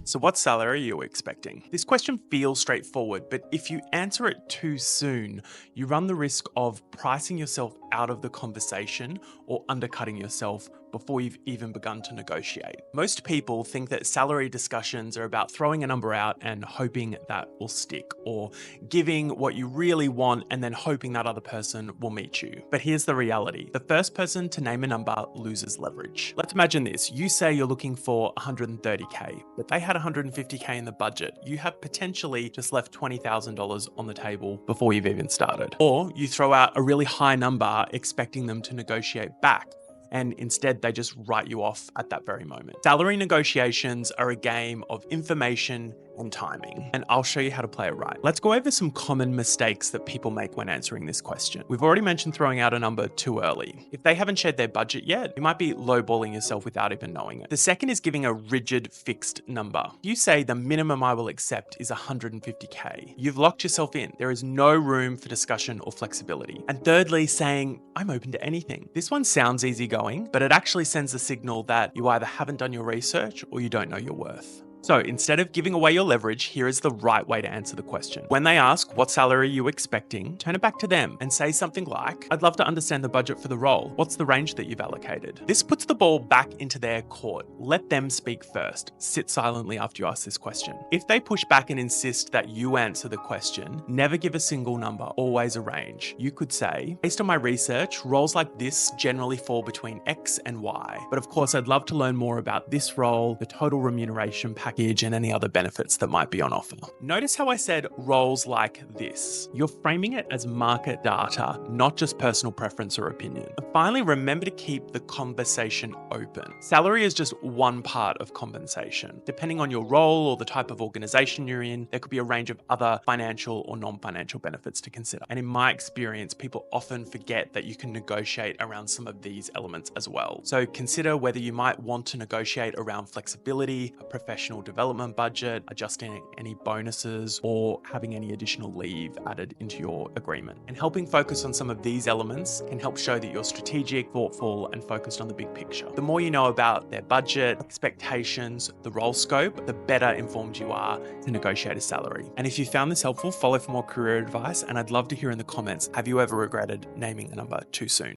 So what salary are you expecting? This question feels straightforward, but if you answer it too soon, you run the risk of pricing yourself out of the conversation or undercutting yourself before you've even begun to negotiate. Most people think that salary discussions are about throwing a number out and hoping that will stick, or giving what you really want and then hoping that other person will meet you. But here's the reality. The first person to name a number loses leverage. Let's imagine this. You say you're looking for 130K, but they had 150K in the budget. You have potentially just left $20,000 on the table before you've even started. Or you throw out a really high number expecting them to negotiate back, and instead they just write you off at that very moment. Salary negotiations are a game of information and timing, and I'll show you how to play it right. Let's go over some common mistakes that people make when answering this question. We've already mentioned throwing out a number too early. If they haven't shared their budget yet, you might be lowballing yourself without even knowing it. The second is giving a rigid, fixed number. You say the minimum I will accept is 150K. You've locked yourself in. There is no room for discussion or flexibility. And thirdly, saying, I'm open to anything. This one sounds easygoing, but it actually sends a signal that you either haven't done your research or you don't know your worth. So instead of giving away your leverage, here is the right way to answer the question. When they ask, what salary are you expecting? Turn it back to them and say something like, I'd love to understand the budget for the role. What's the range that you've allocated? This puts the ball back into their court. Let them speak first. Sit silently after you ask this question. If they push back and insist that you answer the question, never give a single number, always a range. You could say, based on my research, roles like this generally fall between X and Y. But of course, I'd love to learn more about this role, the total remuneration package, and any other benefits that might be on offer. Notice how I said roles like this. You're framing it as market data, not just personal preference or opinion. And finally, remember to keep the conversation open. Salary is just one part of compensation. Depending on your role or the type of organization you're in, there could be a range of other financial or non-financial benefits to consider. And in my experience, people often forget that you can negotiate around some of these elements as well. So consider whether you might want to negotiate around flexibility, a professional development budget, adjusting any bonuses, or having any additional leave added into your agreement. And helping focus on some of these elements can help show that you're strategic, thoughtful, and focused on the big picture. The more you know about their budget, expectations, the role scope, the better informed you are to negotiate a salary. And if you found this helpful, follow for more career advice, and I'd love to hear in the comments, have you ever regretted naming a number too soon?